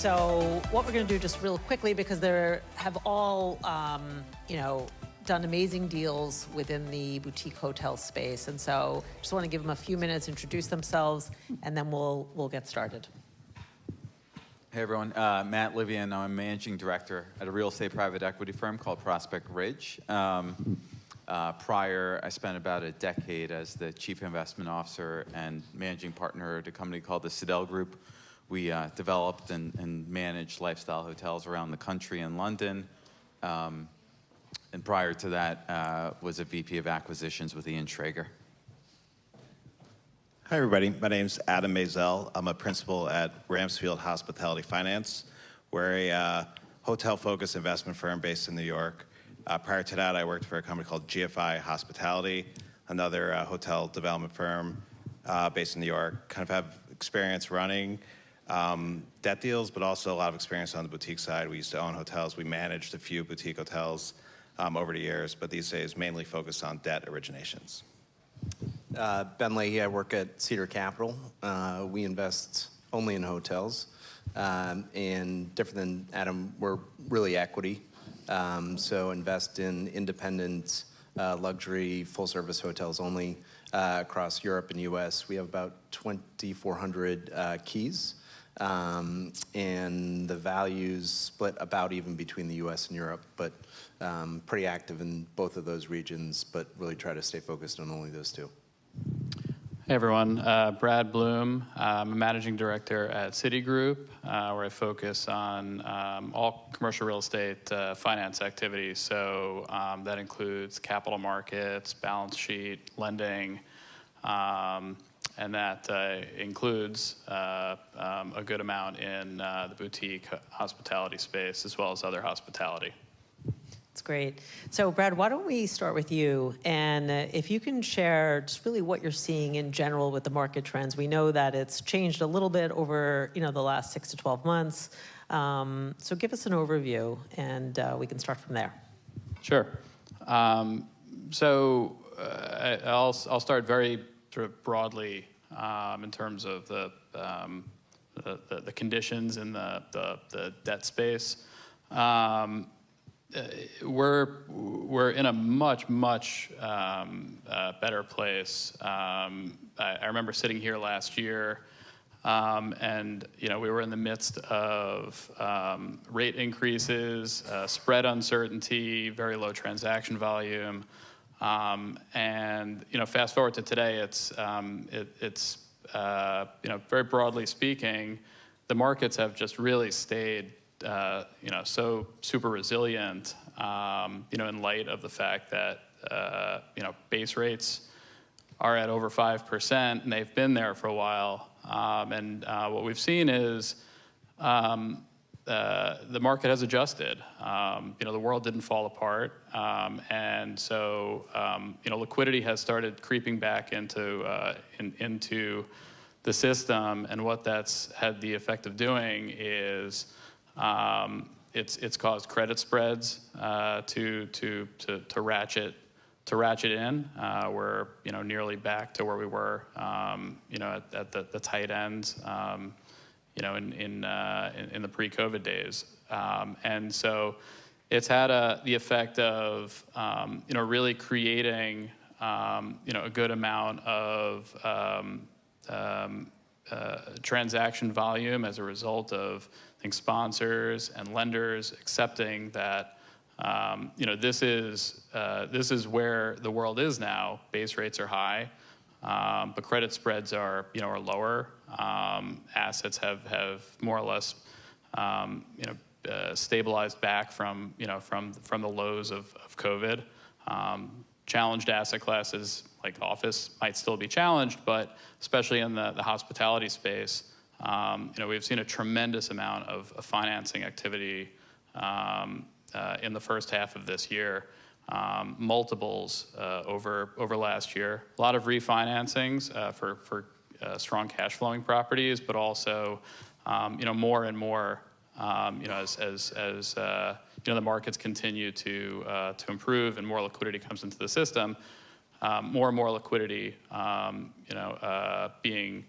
So what we're going to do just real quickly, because they have all, done amazing deals within the boutique hotel space. And so just want to give them a few minutes, introduce themselves, and then we'll get started. Hey everyone, Matt Livian. I'm managing director at a real estate private equity firm called Prospect Ridge. Prior, I spent about a decade as the chief investment officer and managing partner at a company called the Cedar Group. We developed and managed lifestyle hotels around the country in London. And prior to that, was a VP of acquisitions with Ian Schrager. Hi, everybody. My name's Adam Maisel. I'm a principal at Ramsfield Hospitality Finance. We're a hotel-focused investment firm based in New York. Prior to that, I worked for a company called GFI Hospitality, another hotel development firm based in New York. Kind of have experience running debt deals, but also a lot of experience on the boutique side. We used to own hotels. We managed a few boutique hotels over the years, but these days mainly focused on debt originations. Ben Leahy, I work at Cedar Capital. We invest only in hotels, and different than Adam, we're really equity. So invest in independent luxury full-service hotels only across Europe and US. We have about 2,400 keys, and the values split about even between the US and Europe, but pretty active in both of those regions, but really try to stay focused on only those two. Hey everyone, Brad Bloom. I'm a managing director at Citi Group, where I focus on all commercial real estate finance activities. So that includes capital markets, balance sheet, lending, and that includes a good amount in the boutique hospitality space, as well as other hospitality. That's great. So Brad, why don't we start with you? And if you can share just really what you're seeing in general with the market trends. We know that it's changed a little bit over the last 6 to 12 months. So give us an overview, and we can start from there. Sure. So I'll start very sort of broadly in terms of the conditions in the debt space. We're in a much better place. I remember sitting here last year, and we were in the midst of rate increases, spread uncertainty, very low transaction volume, and fast forward to today, it's very broadly speaking, the markets have just really stayed so super resilient, in light of the fact that, base rates are at over 5%, and they've been there for a while. And what we've seen is the market has adjusted. The world didn't fall apart. And so, liquidity has started creeping back into the system. And what that's had the effect of doing is it's caused credit spreads to ratchet in. We're nearly back to where we were at the tight ends in the pre-COVID days, and so it's had the effect of really creating a good amount of transaction volume as a result of sponsors and lenders accepting that this is where the world is now. Base rates are high, but credit spreads are lower. Assets have more or less stabilized back from the lows of COVID. Challenged asset classes like office might still be challenged, but especially in the hospitality space. We've seen a tremendous amount of financing activity in the first half of this year, multiples over last year. A lot of refinancings for strong cash flowing properties, but also more and more as the markets continue to improve and more liquidity comes into the system. More and more liquidity being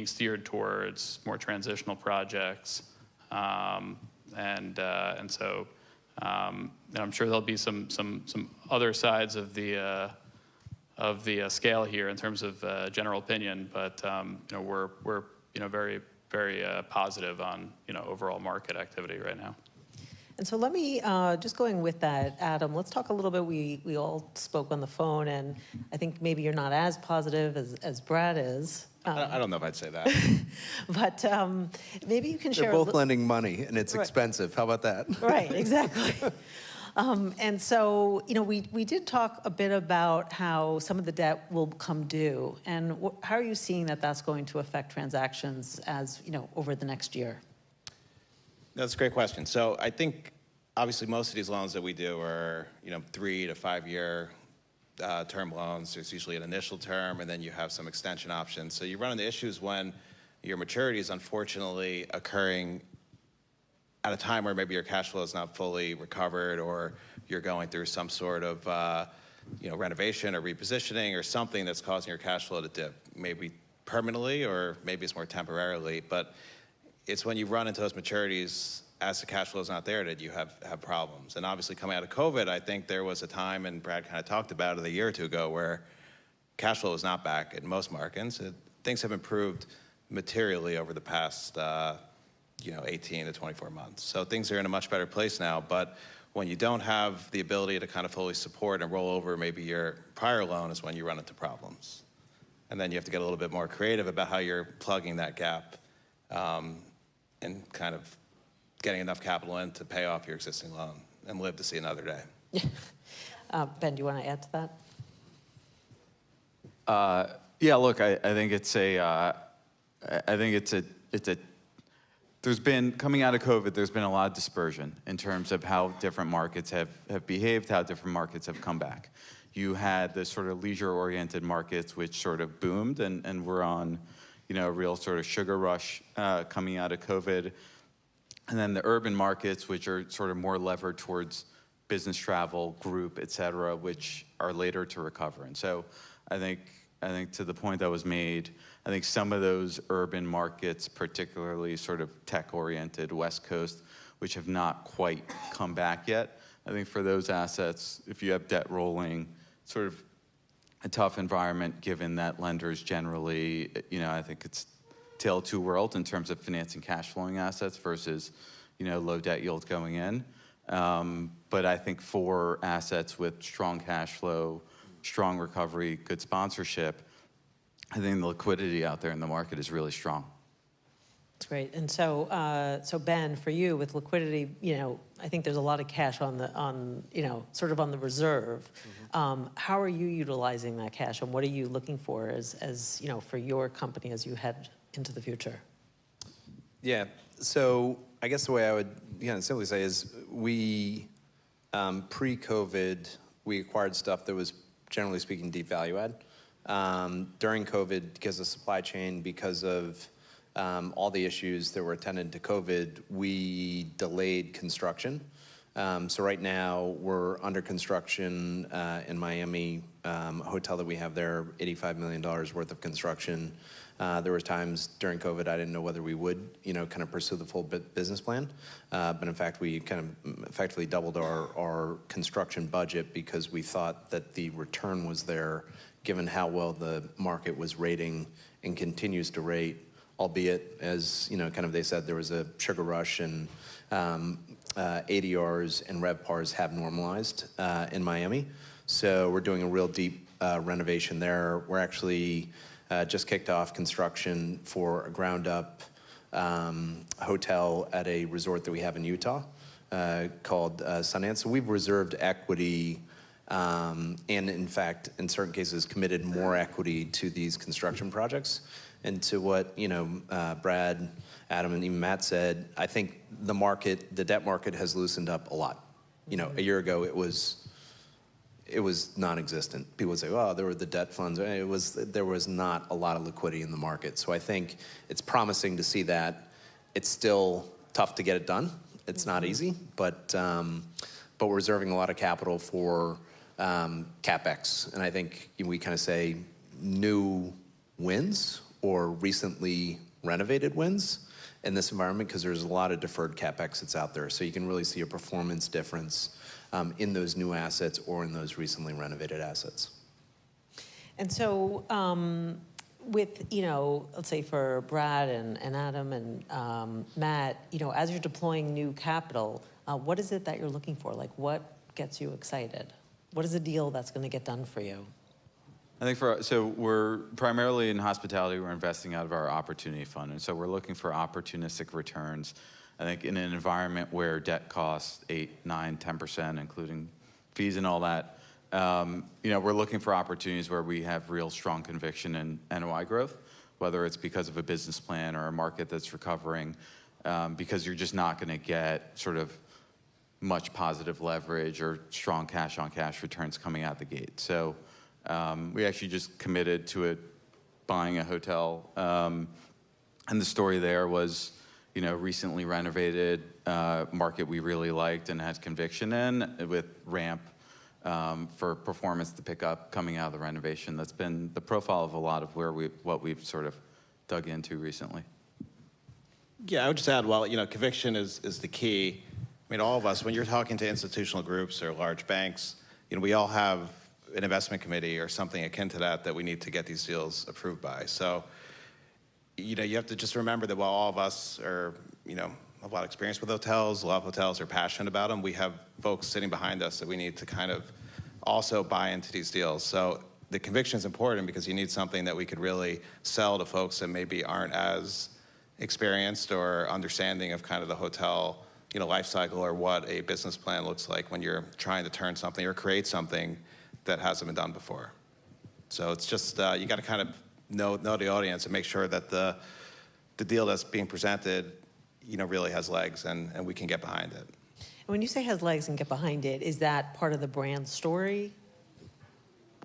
steered towards more transitional projects, And so and I'm sure there'll be some other sides of the scale here in terms of general opinion, but we're very positive on overall market activity right now. And so let me, just going with that, Adam, let's talk a little bit. We all spoke on the phone, and I think maybe you're not as positive as Brad is. I don't know if I'd say that. But maybe you can share. They're both lending money, and it's expensive. How about that? Right, exactly. And so, we did talk a bit about how some of the debt will come due, and how are you seeing that that's going to affect transactions as, over the next year? That's a great question. So I think, obviously, most of these loans that we do are, 3 to 5 year term loans. There's usually an initial term, and then you have some extension options. So you run into issues when your maturity is unfortunately occurring at a time where maybe your cash flow is not fully recovered, or you're going through some sort of renovation or repositioning or something that's causing your cash flow to dip, maybe permanently or maybe it's more temporarily. But it's when you run into those maturities as the cash flow is not there that you have problems. And obviously coming out of COVID, I think there was a time, and Brad kind of talked about it a year or two ago, where cash flow was not back in most markets. Things have improved materially over the past 18 to 24 months. So things are in a much better place now. But when you don't have the ability to kind of fully support and roll over maybe your prior loan is when you run into problems. And then you have to get a little bit more creative about how you're plugging that gap and kind of getting enough capital in to pay off your existing loan and live to see another day. Ben, do you want to add to that? Yeah, look, I think there's been, coming out of COVID, there's been a lot of dispersion in terms of how different markets have behaved, how different markets have come back. You had the sort of leisure-oriented markets, which sort of boomed, and were on, a real sort of sugar rush coming out of COVID. And then the urban markets, which are sort of more levered towards business travel, group, et cetera, which are later to recover. And so I think to the point that was made, I think some of those urban markets, particularly sort of tech-oriented West Coast, which have not quite come back yet, I think for those assets, if you have debt rolling, sort of a tough environment given that lenders generally, I think it's tale of two worlds in terms of financing cash flowing assets versus, low debt yields going in. But I think for assets with strong cash flow, strong recovery, good sponsorship, I think the liquidity out there in the market is really strong. That's great. And so, Ben, for you with liquidity, I think there's a lot of cash on sort of on the reserve. Mm-hmm. How are you utilizing that cash, and what are you looking for as for your company as you head into the future? Yeah. So I guess the way I would simply say is we pre-COVID we acquired stuff that was generally speaking deep value add. During COVID, because of supply chain, because of all the issues that were attendant to COVID, we delayed construction. So right now we're under construction in Miami, a hotel that we have there, $85 million worth of construction. There were times during COVID I didn't know whether we would, kind of pursue the full business plan. But in fact, we kind of effectively doubled our construction budget because we thought that the return was there, given how well the market was rating and continues to rate, albeit as kind of they said there was a sugar rush and ADRs and RevPARs have normalized in Miami. So we're doing a real deep renovation there. We're actually just kicked off construction for a ground-up hotel at a resort that we have in Utah called Sundance. So we've reserved equity and, in fact, in certain cases, committed more equity to these construction projects. And to what Brad, Adam, and even Matt said, I think the debt market has loosened up a lot. A year ago it was non-existent. People would say, "Oh, there were the debt funds." There was not a lot of liquidity in the market. So I think it's promising to see that. It's still tough to get it done. It's not easy, but we're reserving a lot of capital for CapEx, and I think we kind of say new wins or recently renovated wins, in this environment because there's a lot of deferred CapEx that's out there. So you can really see a performance difference in those new assets or in those recently renovated assets. And so with, let's say for Brad and Adam and Matt, as you're deploying new capital, what is it that you're looking for? Like, what gets you excited? What is a deal that's going to get done for you? I think so we're primarily in hospitality, we're investing out of our opportunity fund. And so we're looking for opportunistic returns. I think in an environment where debt costs 8, 9, 10%, including fees and all that, we're looking for opportunities where we have real strong conviction in NOI growth, whether it's because of a business plan or a market that's recovering, because you're just not going to get sort of much positive leverage or strong cash-on-cash returns coming out the gate. So we actually just committed to buying a hotel, and the story there was, recently renovated market we really liked and had conviction in with ramp for performance to pick up coming out of the renovation. That's been the profile of a lot of what we've sort of dug into recently. Yeah, I would just add, conviction is the key. I mean, all of us, when you're talking to institutional groups or large banks, we all have an investment committee or something akin to that we need to get these deals approved by. So, you have to just remember that while all of us are, have a lot of experience with hotels, a lot of hotels are passionate about them, we have folks sitting behind us that we need to kind of also buy into these deals. So the conviction is important because you need something that we could really sell to folks that maybe aren't as experienced or understanding of kind of the hotel life cycle or what a business plan looks like when you're trying to turn something or create something that hasn't been done before. So it's just, you got to kind of know the audience and make sure that the deal that's being presented, really has legs and we can get behind it. And when you say has legs and get behind it, is that part of the brand story?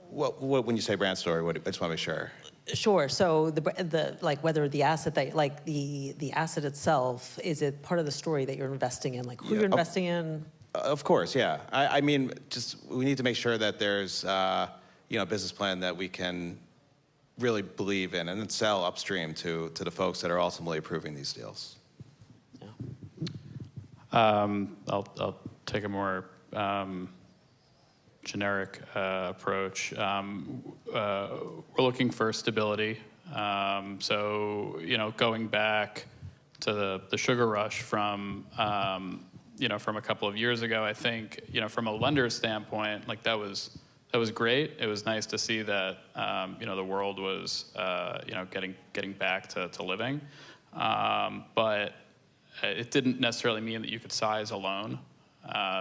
What when you say brand story, I just want to make sure. Sure. So the like whether the asset that like the asset itself, is it part of the story that you're investing in? Like who you're investing in? Of course, yeah. I mean, just we need to make sure that there's a business plan that we can really believe in and then sell upstream to the folks that are ultimately approving these deals. Yeah. I'll take a more generic approach. We're looking for stability. So, going back to the sugar rush from a couple of years ago, I think, from a lender's standpoint, like that was great. It was nice to see that, the world was, getting back to living. But it didn't necessarily mean that you could size a loan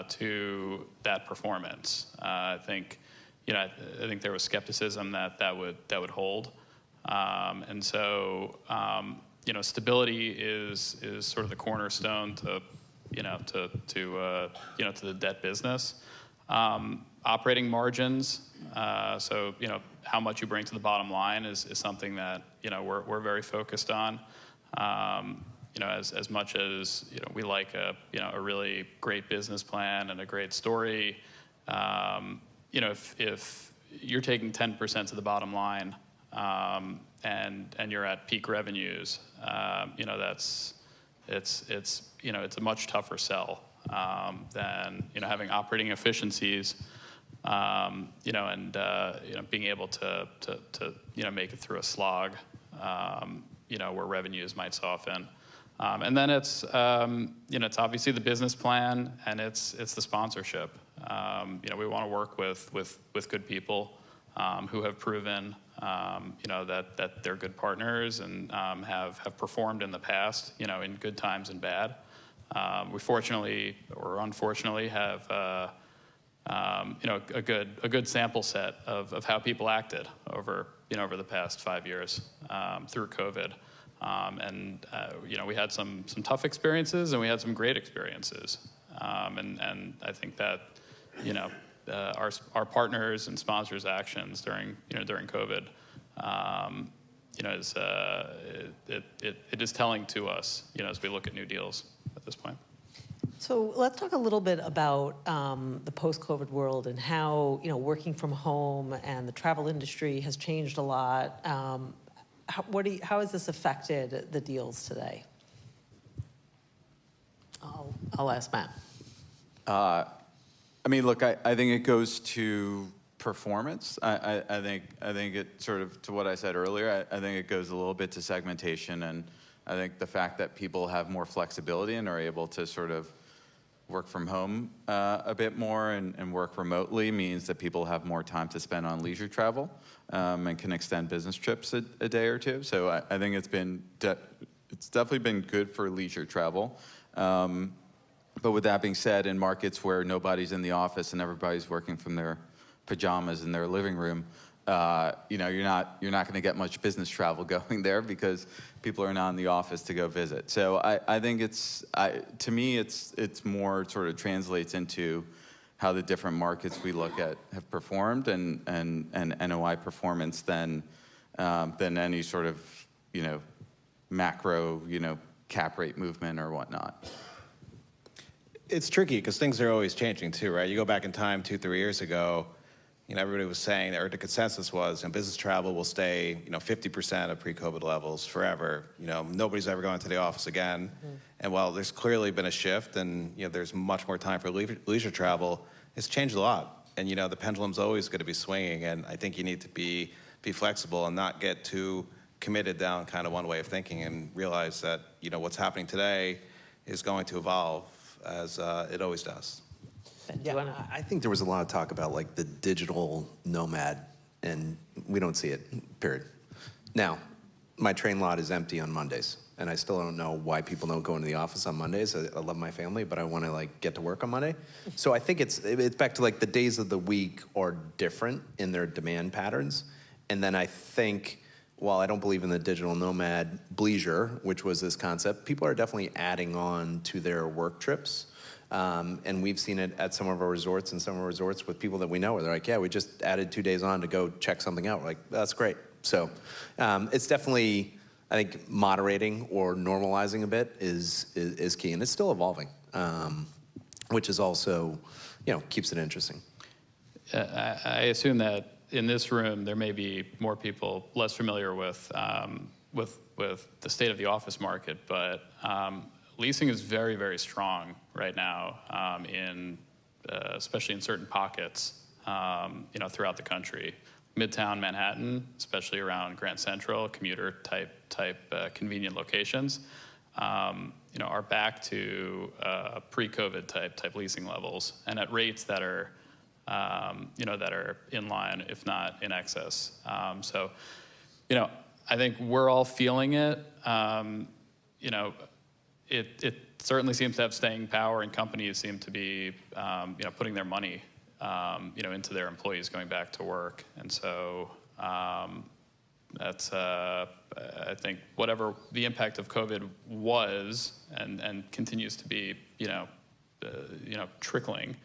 to that performance. I think there was skepticism that would hold. And so, stability is sort of the cornerstone to the debt business. Operating margins, so how much you bring to the bottom line is something that we're very focused on. As much as we like a really great business plan and a great story, if you're taking 10% to the bottom line and you're at peak revenues, it's a much tougher sell than having operating efficiencies, and being able to make it through a slog, where revenues might soften. And then it's obviously the business plan and it's the sponsorship. We want to work with good people who have proven that they're good partners and have performed in the past, in good times and bad. We fortunately or unfortunately have a good sample set of how people acted over the past 5 years through COVID. We had some tough experiences and we had some great experiences. And I think that, our partners and sponsors' actions during COVID, it is telling to us, as we look at new deals at this point. So let's talk a little bit about the post-COVID world and how, working from home and the travel industry has changed a lot. How has this affected the deals today? I'll ask Matt. I mean, look, I think it goes to performance. I think it sort of, to what I said earlier, I think it goes a little bit to segmentation, and I think the fact that people have more flexibility and are able to sort of work from home a bit more and work remotely means that people have more time to spend on leisure travel and can extend business trips a day or two. So I think it's definitely been good for leisure travel. But with that being said, in markets where nobody's in the office and everybody's working from their pajamas in their living room, you know, you're not going to get much business travel going there because people are not in the office to go visit. So I think to me, it's more sort of translates into how the different markets we look at have performed and NOI performance than any sort of, you know, macro, you know, cap rate movement or whatnot. It's tricky because things are always changing too, right? You go back in time 2-3 years ago, you know, everybody was saying, or the consensus was, you know, business travel will stay, you know, 50% of pre-COVID levels forever. You know, nobody's ever going to the office again. Mm-hmm. And while there's clearly been a shift and, you know, there's much more time for leisure travel, it's changed a lot. And, you know, the pendulum's always going to be swinging. And I think you need to be flexible and not get too committed down kind of one way of thinking and realize that, you know, what's happening today is going to evolve as it always does. Yeah, I think there was a lot of talk about like the digital nomad, and we don't see it, period. Now, my train lot is empty on Mondays, and I still don't know why people don't go into the office on Mondays. I love my family, but I want to like get to work on Monday. So I think it's back to like the days of the week are different in their demand patterns. And then I think, while I don't believe in the digital nomad bleisure, which was this concept, people are definitely adding on to their work trips. And we've seen it at some of our resorts and some of our resorts with people that we know where they're like, yeah, we just added 2 days on to go check something out. We're like, that's great. So it's definitely, I think, moderating or normalizing a bit is key. And it's still evolving, which is also, you know, keeps it interesting. I assume that in this room, there may be more people less familiar with the state of the office market, but leasing is very, very strong right now, especially in certain pockets, you know, throughout the country. Midtown Manhattan, especially around Grand Central, commuter type convenient locations, you know, are back to pre-COVID type leasing levels, and at rates that are, you know, that are in line, if not in excess. So, you know, I think we're all feeling it. You know, it certainly seems to have staying power, and companies seem to be, you know, putting their money, you know, into their employees going back to work. And so that's, I think, whatever the impact of COVID was and continues to be, you know, trickling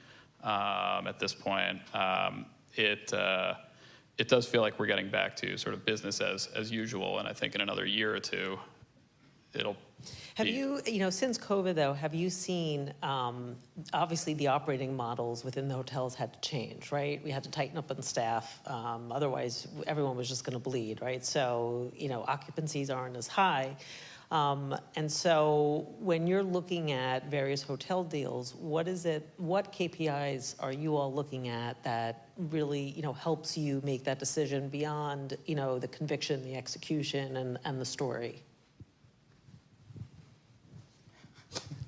at this point. It does feel like we're getting back to sort of business as usual, and I think in another year or two, it'll. Have you know, since COVID though, have you seen, obviously the operating models within the hotels had to change, right? We had to tighten up on staff, otherwise everyone was just gonna bleed, right? So, you know, occupancies aren't as high. And so when you're looking at various hotel deals, what KPIs are you all looking at that really, you know, helps you make that decision beyond, you know, the conviction, the execution, and the story?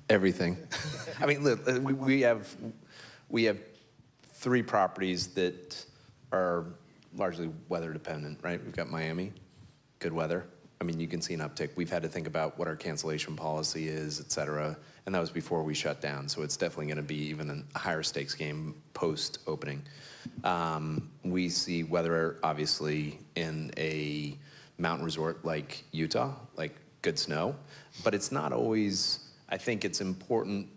Everything. I mean, look, we have 3 properties that are largely weather dependent, right? We've got Miami, good weather. I mean, you can see an uptick. We've had to think about what our cancellation policy is, et cetera, and that was before we shut down. So it's definitely going to be even a higher stakes game post opening. We see weather obviously in a mountain resort like Utah, like good snow, but it's not always. I think it's important,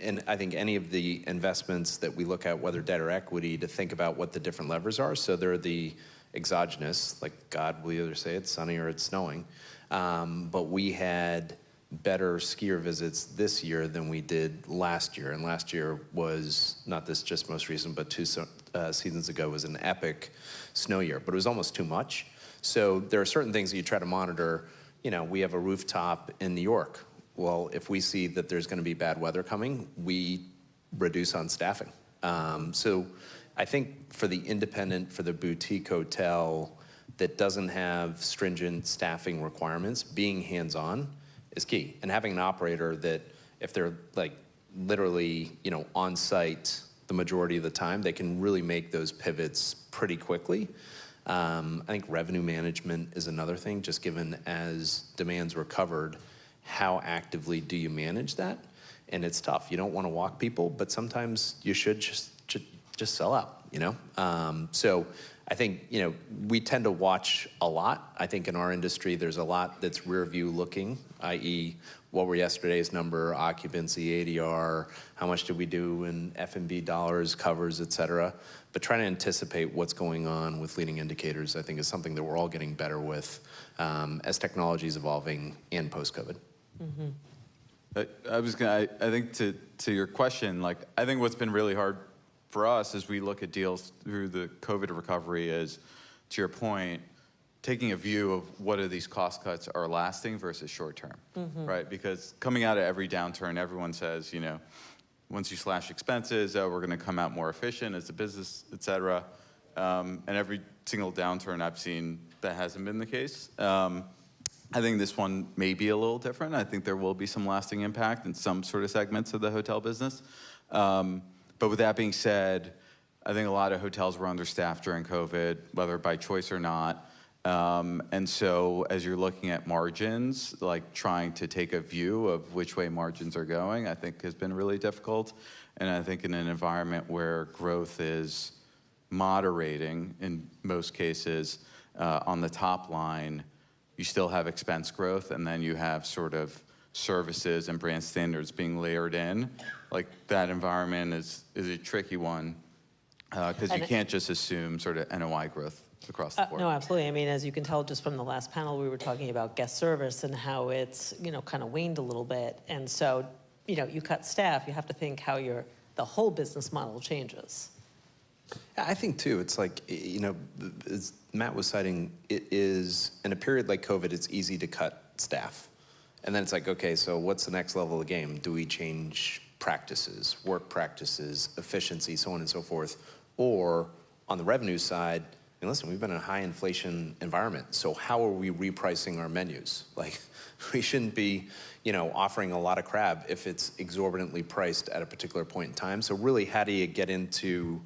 and I think any of the investments that we look at, whether debt or equity, to think about what the different levers are. So there are the exogenous, like God will either say it's sunny or it's snowing, but we had better skier visits this year than we did last year. And last year was, not this just most recent, but 2 seasons ago was an epic snow year, but it was almost too much. So there are certain things that you try to monitor. You know, we have a rooftop in New York. Well, if we see that there's going to be bad weather coming, we reduce on staffing. So I think for the independent, for the boutique hotel that doesn't have stringent staffing requirements, being hands-on is key. And having an operator that if they're like literally, on site the majority of the time, they can really make those pivots pretty quickly. I think revenue management is another thing, just given as demands recovered, how actively do you manage that? And it's tough. You don't want to walk people, but sometimes you should just sell out, So I think, we tend to watch a lot. I think in our industry, there's a lot that's rear view looking, i.e., what were yesterday's number, occupancy, ADR, how much did we do in F&B dollars, covers, et cetera. But trying to anticipate what's going on with leading indicators, I think, is something that we're all getting better with as technology is evolving and post-COVID. Mm-hmm. I think to your question, I think what's been really hard for us as we look at deals through the COVID recovery is, to your point, taking a view of what of these cost cuts are lasting versus short term, right? Because coming out of every downturn, everyone says, once you slash expenses, we're going to come out more efficient as a business, et cetera. And every single downturn I've seen, that hasn't been the case. I think this one may be a little different. I think there will be some lasting impact in some sort of segments of the hotel business. But with that being said, I think a lot of hotels were understaffed during COVID, whether by choice or not. And so as you're looking at margins, trying to take a view of which way margins are going, I think has been really difficult. And I think in an environment where growth is moderating in most cases on the top line, you still have expense growth, and then you have sort of services and brand standards being layered in. That environment is a tricky one because you can't just assume sort of NOI growth across the board. No, absolutely. I mean, as you can tell just from the last panel, we were talking about guest service and how it's, kind of waned a little bit. And so, you cut staff, you have to think how the whole business model changes. I think, too, it's as Matt was citing, it is, in a period like COVID, it's easy to cut staff. And then it's okay, so what's the next level of the game? Do we change practices, work practices, efficiency, so on and so forth? Or on the revenue side, listen, we've been in a high inflation environment, so how are we repricing our menus? We shouldn't be, offering a lot of crab if it's exorbitantly priced at a particular point in time. So really, how do you get into,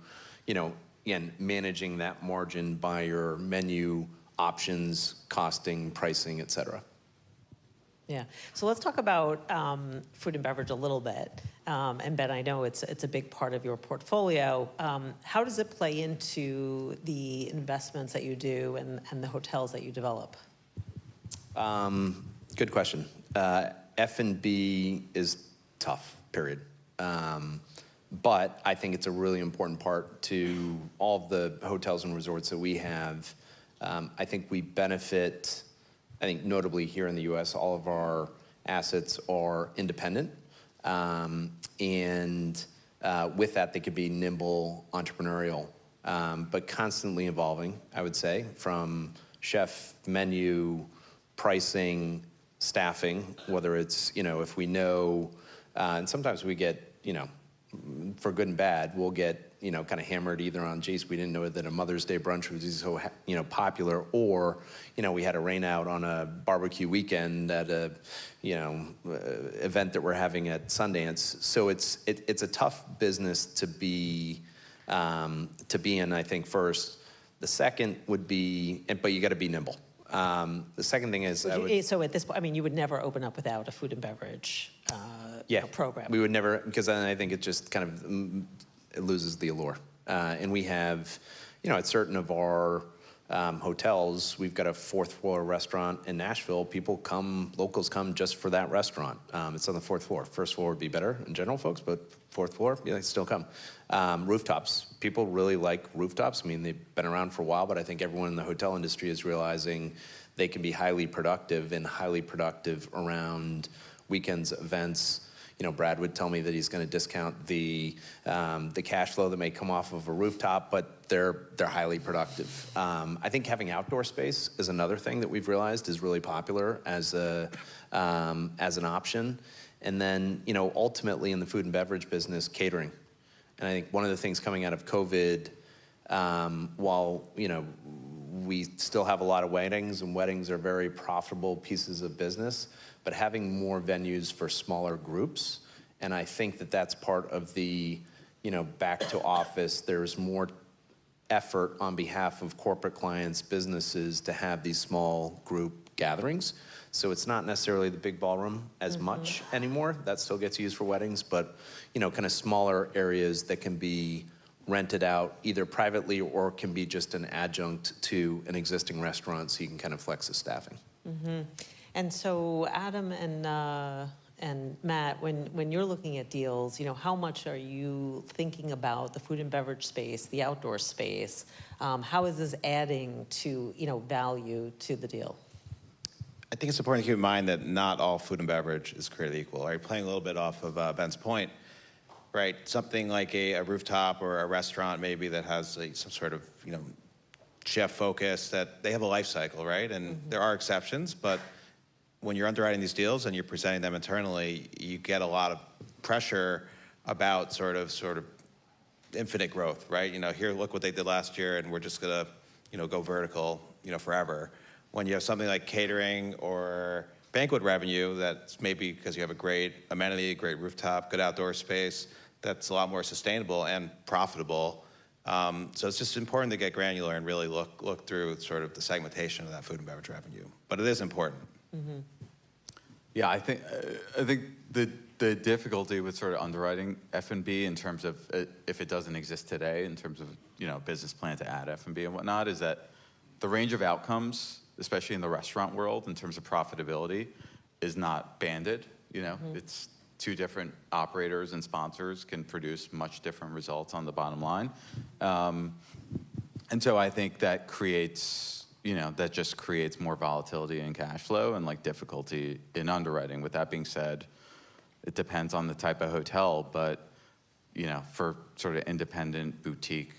again, managing that margin by your menu options, costing, pricing, et cetera? Yeah. So let's talk about food and beverage a little bit. And Ben, I know it's a big part of your portfolio. How does it play into the investments that you do and the hotels that you develop? Good question. F&B is tough, period. But I think it's a really important part to all of the hotels and resorts that we have. I think we benefit. I think notably here in the U.S., all of our assets are independent. And with that, they could be nimble, entrepreneurial, but constantly evolving, I would say, from chef, menu, pricing, staffing, whether it's, if we know, and sometimes we get, for good and bad, we'll get, kind of hammered either on, geez, we didn't know that a Mother's Day brunch was so, popular, or, we had a rain out on a barbecue weekend at a, event that we're having at Sundance. So it's a tough business to be in, I think, first. The second would be, but you got to be nimble. The second thing is, so at this point, you would never open up without a food and beverage program. We would never, because then I think it just kind of it loses the allure. And we have, at certain of our hotels, we've got a fourth floor restaurant in Nashville. Locals come just for that restaurant. It's on the fourth floor. First floor would be better in general, folks, but fourth floor, they still come. Rooftops. People really like rooftops. They've been around for a while, but I think everyone in the hotel industry is realizing they can be highly productive around weekends, events, Brad would tell me that he's going to discount the cash flow that may come off of a rooftop, but they're highly productive. I think having outdoor space is another thing that we've realized is really popular as an option. And then, ultimately in the food and beverage business, catering. And I think one of the things coming out of COVID, while, we still have a lot of weddings, and weddings are very profitable pieces of business, but having more venues for smaller groups, and I think that that's part of the, back to office, there's more effort on behalf of corporate clients, businesses, to have these small group gatherings. So it's not necessarily the big ballroom as much anymore. That still gets used for weddings, but, kind of smaller areas that can be rented out either privately or can be just an adjunct to an existing restaurant, so you can kind of flex the staffing. And so Adam and Matt, when you're looking at deals, how much are you thinking about the food and beverage space, the outdoor space? How is this adding to, value to the deal? I think it's important to keep in mind that not all food and beverage is created equal. Right? Playing a little bit off of Ben's point, right? Something like a rooftop or a restaurant maybe that has some sort of, chef focus, that they have a life cycle, right? And there are exceptions, but when you're underwriting these deals and you're presenting them internally, you get a lot of pressure about sort of infinite growth, right? Here, look what they did last year, and we're just gonna, go vertical, forever. When you have something like catering or banquet revenue, that's maybe because you have a great amenity, great rooftop, good outdoor space, that's a lot more sustainable and profitable. So it's just important to get granular and really look through sort of the segmentation of that food and beverage revenue. But it is important. Yeah, I think the difficulty with sort of underwriting F&B in terms of if it doesn't exist today, in terms of business plan to add F&B and whatnot, is that the range of outcomes, especially in the restaurant world, in terms of profitability, is not banded. It's two different operators and sponsors can produce much different results on the bottom line, and so I think that creates. That just creates more volatility in cash flow and difficulty in underwriting. With that being said, it depends on the type of hotel, but for sort of independent boutique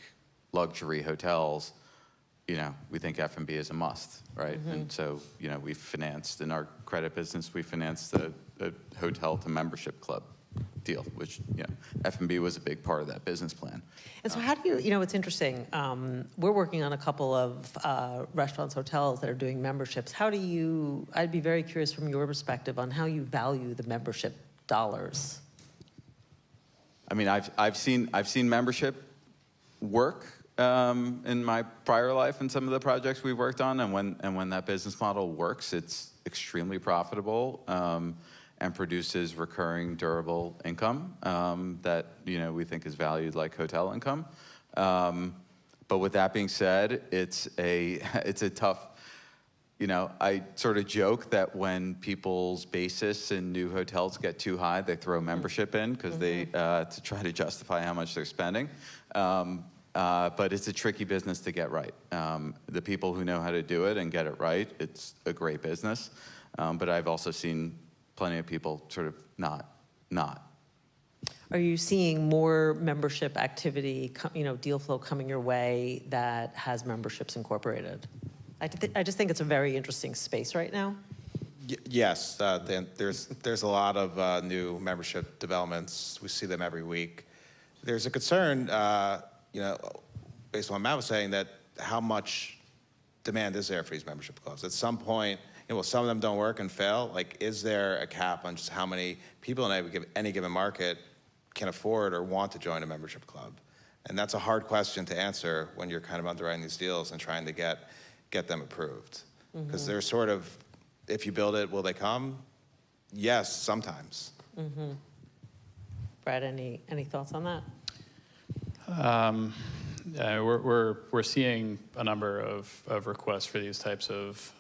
luxury hotels, we think F&B is a must, right? And so, we financed in our credit business, we financed the hotel to membership club deal, which, F&B was a big part of that business plan. And so how do you, it's interesting, we're working on a couple of restaurants, hotels that are doing memberships. I'd be very curious from your perspective on how you value the membership dollars. I mean, I've seen membership work in my prior life in some of the projects we've worked on, and when that business model works, it's extremely profitable. And produces recurring, durable income that we think is valued like hotel income. But with that being said, it's a tough. I sort of joke that when people's basis in new hotels get too high, they throw membership in because they to try to justify how much they're spending. But it's a tricky business to get right. The people who know how to do it and get it right, it's a great business. But I've also seen plenty of people sort of not. Are you seeing more membership activity, deal flow coming your way that has memberships incorporated? I just think it's a very interesting space right now. Yes, there's a lot of new membership developments. We see them every week. There's a concern, based on what Matt was saying, that how much demand is there for these membership clubs? At some point, some of them don't work and fail. Is there a cap on just how many people in any given market can afford or want to join a membership club? And that's a hard question to answer when you're kind of underwriting these deals and trying to get them approved. Because they're sort of, if you build it, will they come? Yes, sometimes. Brad, any thoughts on that? We're seeing a number of requests for these types of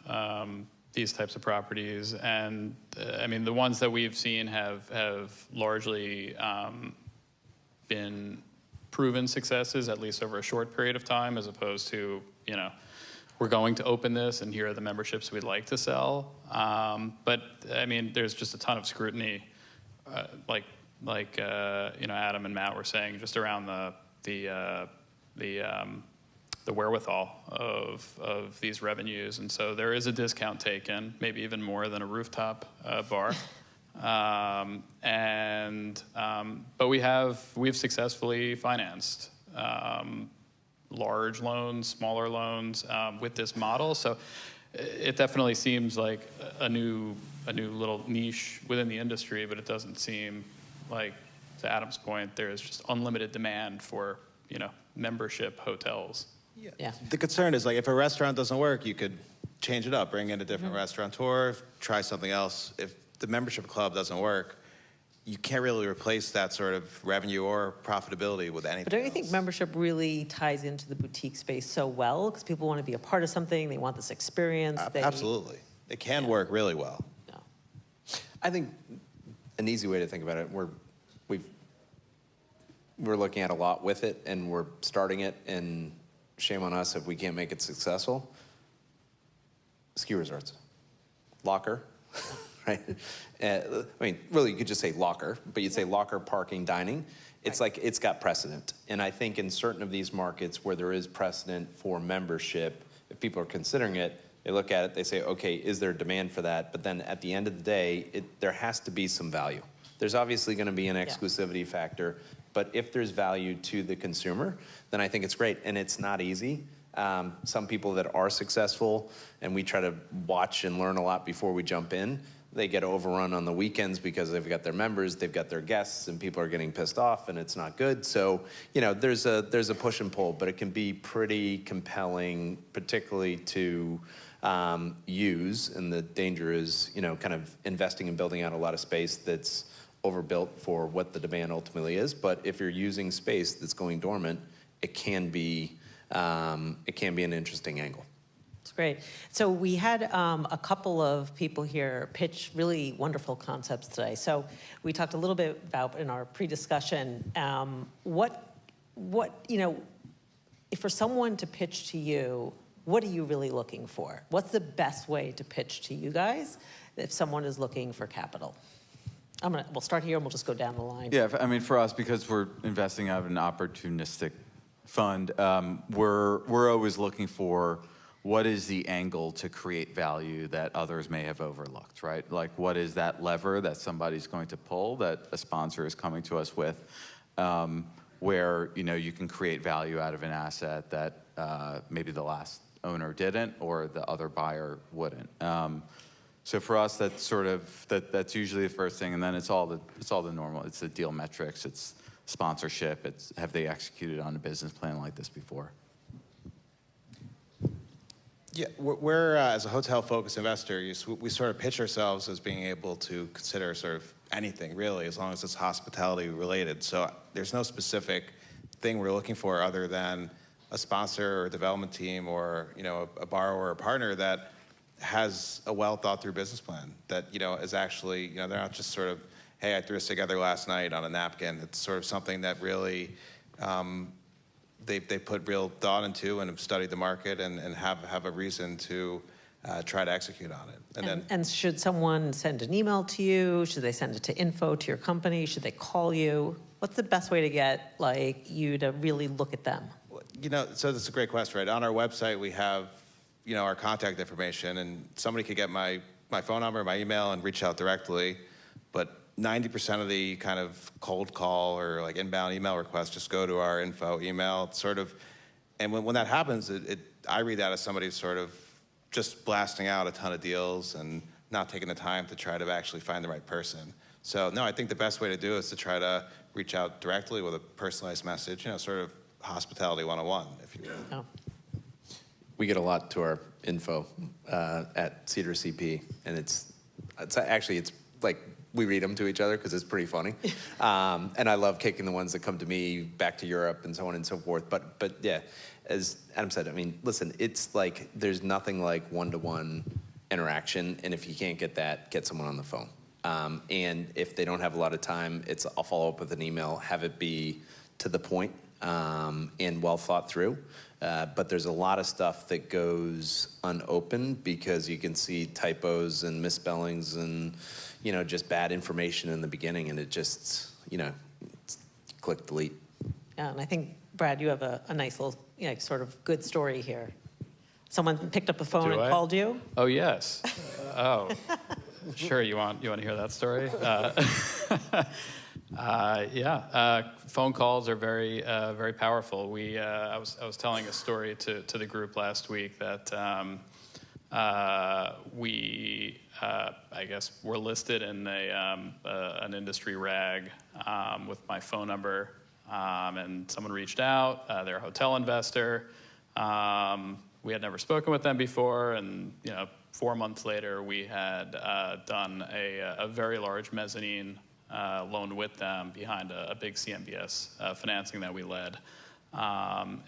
properties, and I mean the ones that we've seen have largely been proven successes, at least over a short period of time, as opposed to we're going to open this and here are the memberships we'd like to sell. But I mean, there's just a ton of scrutiny Adam and Matt were saying, just around the wherewithal of these revenues, and so there is a discount taken, maybe even more than a rooftop bar. But we've successfully financed large loans, smaller loans with this model. So it definitely seems like a new little niche within the industry, but it doesn't seem like, to Adam's point, there's just unlimited demand for membership hotels. Yeah. The concern is, like, if a restaurant doesn't work, you could change it up, bring in a different restaurateur, try something else. If the membership club doesn't work, you can't really replace that sort of revenue or profitability with anything But don't you think else. membership really ties into the boutique space so well? Because people want to be a part of something, they want this experience. Absolutely. It can work really well. Yeah. I think an easy way to think about it, we're looking at a lot with it, and we're starting it, and shame on us if we can't make it successful. Ski resorts, locker, right? Really, you could just say locker, but you'd say locker, parking, dining. It's like it's got precedent, and I think in certain of these markets where there is precedent for membership, if people are considering it, they look at it, they say, okay, is there demand for that? But then at the end of the day, there has to be some value. There's obviously going to be an exclusivity factor, but if there's value to the consumer, then I think it's great, and it's not easy. Some people that are successful, and we try to watch and learn a lot before we jump in, they get overrun on the weekends because they've got their members, they've got their guests, and people are getting pissed off, and it's not good. So, there's a push and pull, but it can be pretty compelling, particularly to use, and the danger is, kind of investing and building out a lot of space that's overbuilt for what the demand ultimately is. But if you're using space that's going dormant, it can be an interesting angle. It's great. So we had a couple of people here pitch really wonderful concepts today. So we talked a little bit about, in our pre-discussion, if for someone to pitch to you, what are you really looking for? What's the best way to pitch to you guys if someone is looking for capital? We'll start here and we'll just go down the line. Yeah, for us, because we're investing out of an opportunistic fund, we're always looking for what is the angle to create value that others may have overlooked, right? Like, what is that lever that somebody's going to pull that a sponsor is coming to us with, where you can create value out of an asset that maybe the last owner didn't or the other buyer wouldn't. So for us, that's that's usually the first thing, and then it's all the normal. It's the deal metrics, it's sponsorship, it's have they executed on a business plan like this before. Yeah, we're as a hotel-focused investor, we sort of pitch ourselves as being able to consider sort of anything, really, as long as it's hospitality related. So there's no specific thing we're looking for other than a sponsor or development team or a borrower or partner that has a well-thought-through business plan that is actually they're not just sort of, hey, I threw this together last night on a napkin. It's sort of something that really they put real thought into and have studied the market and have a reason to try to execute on it. And should someone send an email to you? Should they send it to info to your company? Should they call you? What's the best way to get you to really look at them? So that's a great question, right? On our website, we have our contact information, and somebody could get my phone number, my email, and reach out directly. But 90% of the kind of cold call or inbound email requests just go to our info email. It's sort of, and when that happens, I read that as somebody sort of just blasting out a ton of deals and not taking the time to try to actually find the right person. So no, I think the best way to do it is to try to reach out directly with a personalized message, sort of hospitality 101, if you will. Oh. We get a lot to our info at Cedar CP, and it's like we read them to each other because it's pretty funny. And I love kicking the ones that come to me back to Europe and so on and so forth. But yeah, as Adam said, listen, it's like there's nothing like one-to-one interaction, and if you can't get that, get someone on the phone. And if they don't have a lot of time, I'll follow up with an email, have it be to the point. and well thought through. But there's a lot of stuff that goes unopened because you can see typos and misspellings and, just bad information in the beginning, and it just, click delete. Yeah, and I think, Brad, you have a nice little, sort of good story here. Someone picked up the phone Do and I? called you? Oh, yes. Oh, sure. You want to hear that story? Phone calls are very very powerful. I was telling a story to the group last week that I guess we're listed in an industry rag with my phone number, and someone reached out. They're a hotel investor. We had never spoken with them before, and 4 months later, we had done a very large mezzanine loan with them behind a big CMBS financing that we led,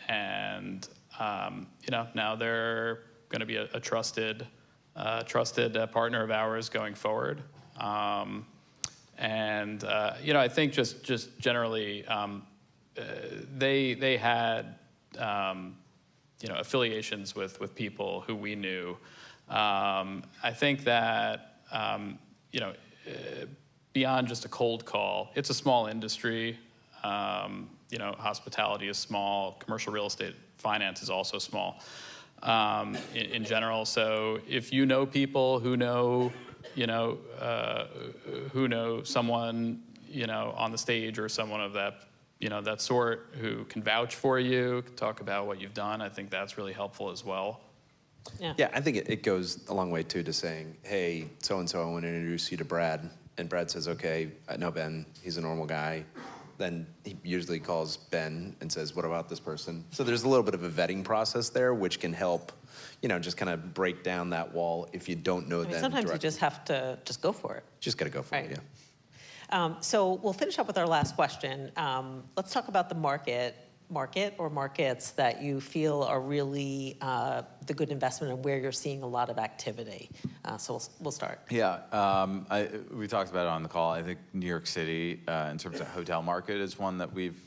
and now they're going to be a trusted partner of ours going forward, and I think just generally they had affiliations with people who we knew. I think that beyond just a cold call, it's a small industry. Hospitality is small. Commercial real estate finance is also small in general. So if you know people who know someone on the stage or someone of that that sort who can vouch for you, can talk about what you've done, I think that's really helpful as well. Yeah, I think it goes a long way, too, to saying, hey, so-and-so, I want to introduce you to Brad. And Brad says, okay, I know Ben. He's a normal guy. Then he usually calls Ben and says, what about this person? So there's a little bit of a vetting process there, which can help, just kind of break down that wall if you don't know them Sometimes directly. you just have to just go for it. Just got to go for it, Right. yeah. So we'll finish up with our last question. Let's talk about the market or markets that you feel are really the good investment and where you're seeing a lot of activity. So we'll start. Yeah, we talked about it on the call. I think New York City, in terms of hotel market, is one that we've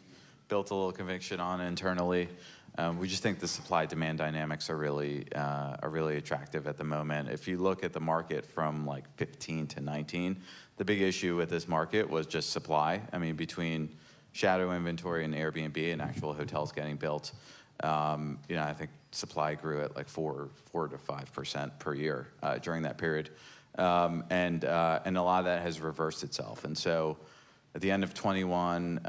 built a little conviction on internally. We just think the supply-demand dynamics are really attractive at the moment. If you look at the market from like 15 to 19, the big issue with this market was just supply. I mean, between shadow inventory and Airbnb and actual hotels getting built, I think supply grew at like 4 to 5% per year during that period, and a lot of that has reversed itself. And so, at the end of 21,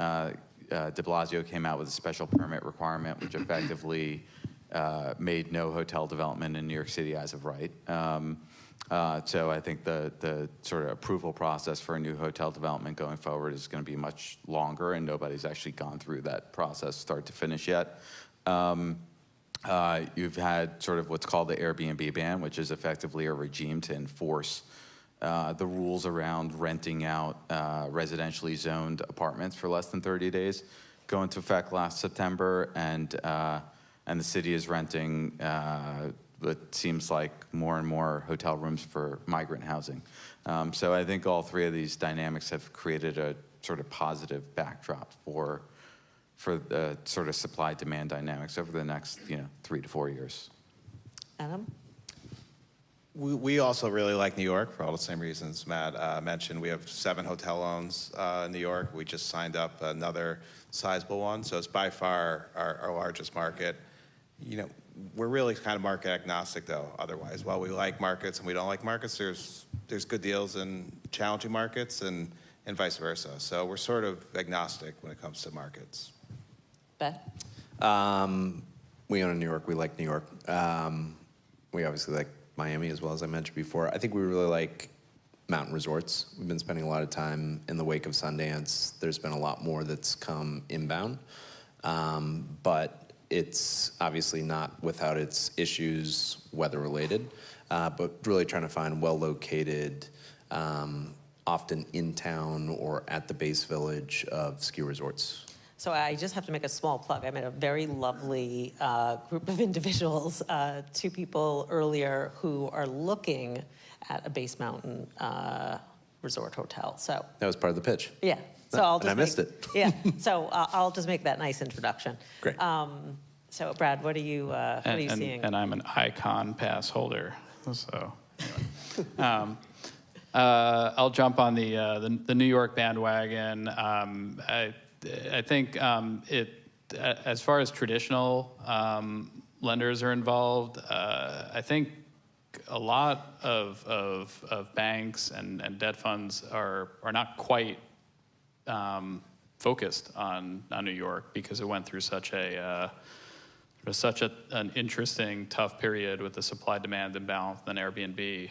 De Blasio came out with a special permit requirement, which effectively made no hotel development in New York City as of right. So I think the sort of approval process for a new hotel development going forward is going to be much longer, and nobody's actually gone through that process start to finish yet. You've had sort of what's called the Airbnb ban, which is effectively a regime to enforce the rules around renting out residentially zoned apartments for less than 30 days go into effect last September, and the city is renting what seems like more and more hotel rooms for migrant housing. So I think all three of these dynamics have created a sort of positive backdrop for the sort of supply-demand dynamics over the next 3 to 4 years. Adam? We also really like New York for all the same reasons Matt mentioned. We have 7 hotel loans in New York. We just signed up another sizable one, so it's by far our largest market. We're really kind of market agnostic, though, otherwise. While we like markets and we don't like markets, there's good deals in challenging markets and vice versa. So we're sort of agnostic when it comes to markets. Beth? We own in New York. We like New York. We obviously like Miami as well, as I mentioned before. I think we really like mountain resorts. We've been spending a lot of time in the wake of Sundance. There's been a lot more that's come inbound. But it's obviously not without its issues, weather-related, but really trying to find well-located, often in town or at the base village of ski resorts. So I just have to make a small plug. I met a very lovely group of individuals, 2 people earlier, who are looking at a base mountain resort hotel. So That was part of the pitch. yeah. So I'll And just I missed it. Yeah. So I'll just make that nice introduction. Great. So Brad, what are you seeing? And I'm an icon pass holder, so anyway. I'll jump on the New York bandwagon. I think as far as traditional lenders are involved, I think a lot of banks and debt funds are not quite focused on New York because it went through such an interesting, tough period with the supply-demand imbalance than Airbnb.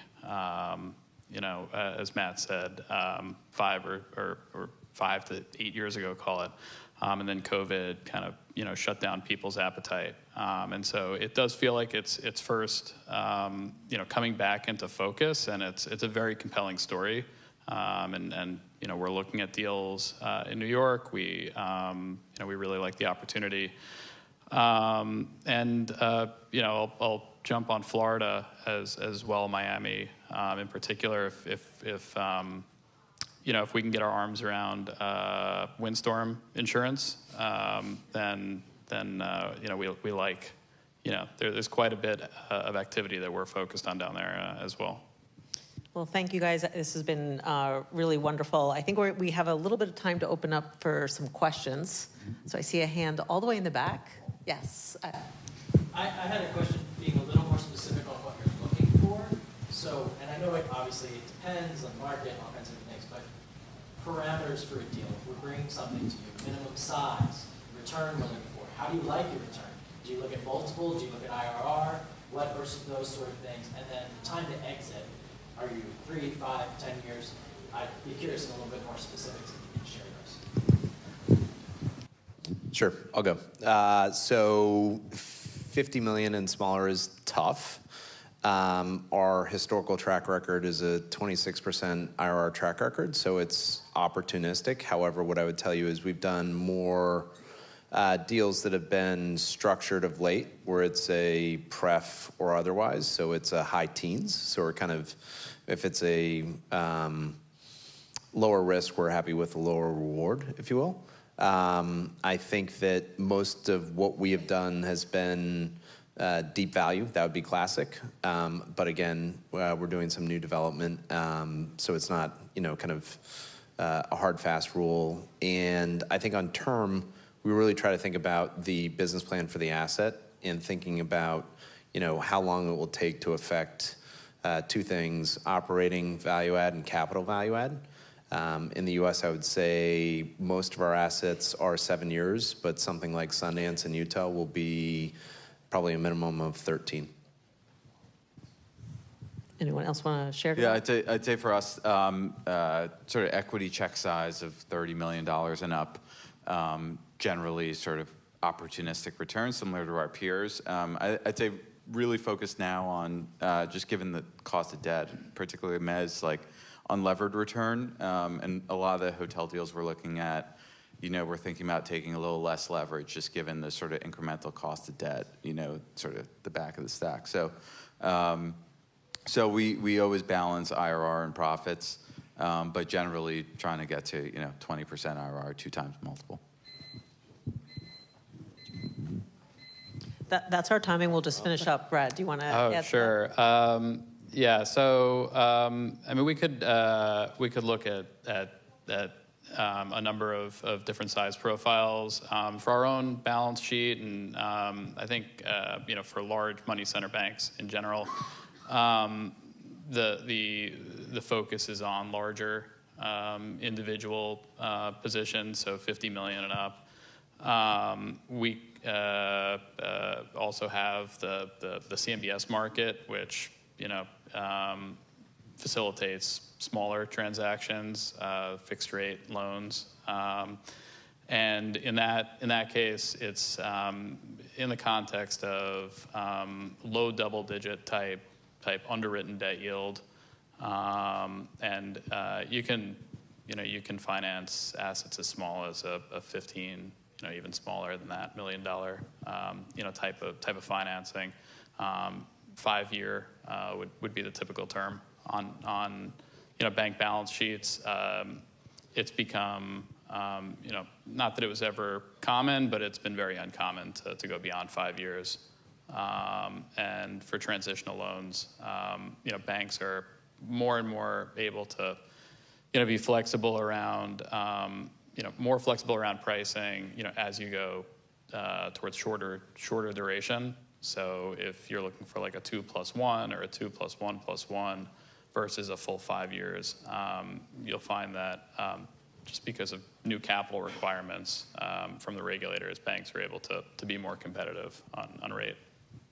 As Matt said, 5 to 8 years ago, call it, and then COVID kind of shut down people's appetite, and so it does feel like it's first coming back into focus, and it's a very compelling story, and we're looking at deals in New York. We really like the opportunity. I'll jump on Florida as well, Miami in particular. If we can get our arms around windstorm insurance, then we like. There's quite a bit of activity that we're focused on down there as well. Well, thank you guys. This has been really wonderful. I think we have a little bit of time to open up for some questions. So I see a hand all the way in the back. Yes. I had a question being a little more specific on what you're looking for. So, and I know obviously it depends on the market and all kinds of things, but parameters for a deal. If we're bringing something to you, minimum size, return we're looking for. How do you like your return? Do you look at multiple? Do you look at IRR? What versus those sort of things? And then time to exit. Are you 3, 5, 10 years? I'd be curious in a little bit more specifics if you can share those. Sure, I'll go. So 50 million and smaller is tough. Our historical track record is a 26% IRR track record, so it's opportunistic. However, what I would tell you is we've done more deals that have been structured of late, where it's a pref or otherwise, so it's a high teens. So we're kind of, if it's a lower risk, we're happy with a lower reward, if you will. I think that most of what we have done has been deep value. That would be classic. But again, we're doing some new development, so it's not, kind of a hard, fast rule. And I think on term, we really try to think about the business plan for the asset and thinking about, how long it will take to affect two things: operating value add and capital value add. In the U.S., I would say most of our assets are 7 years, but something like Sundance and Utah will be probably a minimum of 13. Anyone else want to share? Yeah, I'd say for us, sort of equity check size of $30 million and up, generally sort of opportunistic returns similar to our peers. I'd say really focused now on just given the cost of debt, particularly mezz, like unlevered return, and a lot of the hotel deals we're looking at, we're thinking about taking a little less leverage just given the sort of incremental cost of debt, sort of the back of the stack. So, we always balance IRR and profits, but generally trying to get to 20% IRR, 2 times multiple. That's our timing. We'll just finish up. Brad, do you want to add to that? Sure. Yeah. So, we could look at a number of different size profiles for our own balance sheet, and I think for large money center banks in general, the focus is on larger individual positions, so 50 million and up. We also have the CMBS market, which facilitates smaller transactions, fixed rate loans, and in that case, it's in the context of low double-digit type underwritten debt yield, and you can finance assets as small as a 15, even smaller than that, $1 million, type of financing. 5-year would be the typical term on bank balance sheets. It's become, not that it was ever common, but it's been very uncommon to go beyond 5 years. And for transitional loans, banks are more and more able to, be flexible around, more flexible around pricing, as you go towards shorter duration. So if you're looking for like a 2+1 or a 2+1+1 versus a full 5 years, you'll find that just because of new capital requirements from the regulators, banks are able to be more competitive on rate.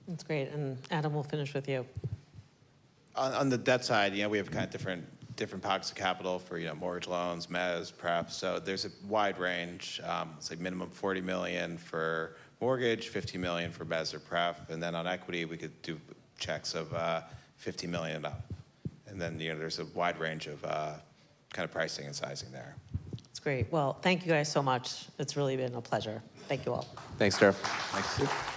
That's great. And Adam, we'll finish with you. On the debt side, we have kind of different pockets of capital for mortgage loans, mezz, pref. So there's a wide range. It's like minimum 40 million for mortgage, 50 million for mezz or pref, and then on equity we could do checks of 50 million up. And then there's a wide range of kind of pricing and sizing there. That's great. Well, thank you guys so much. It's really been a pleasure. Thank you all. Thanks, Tara. Thanks.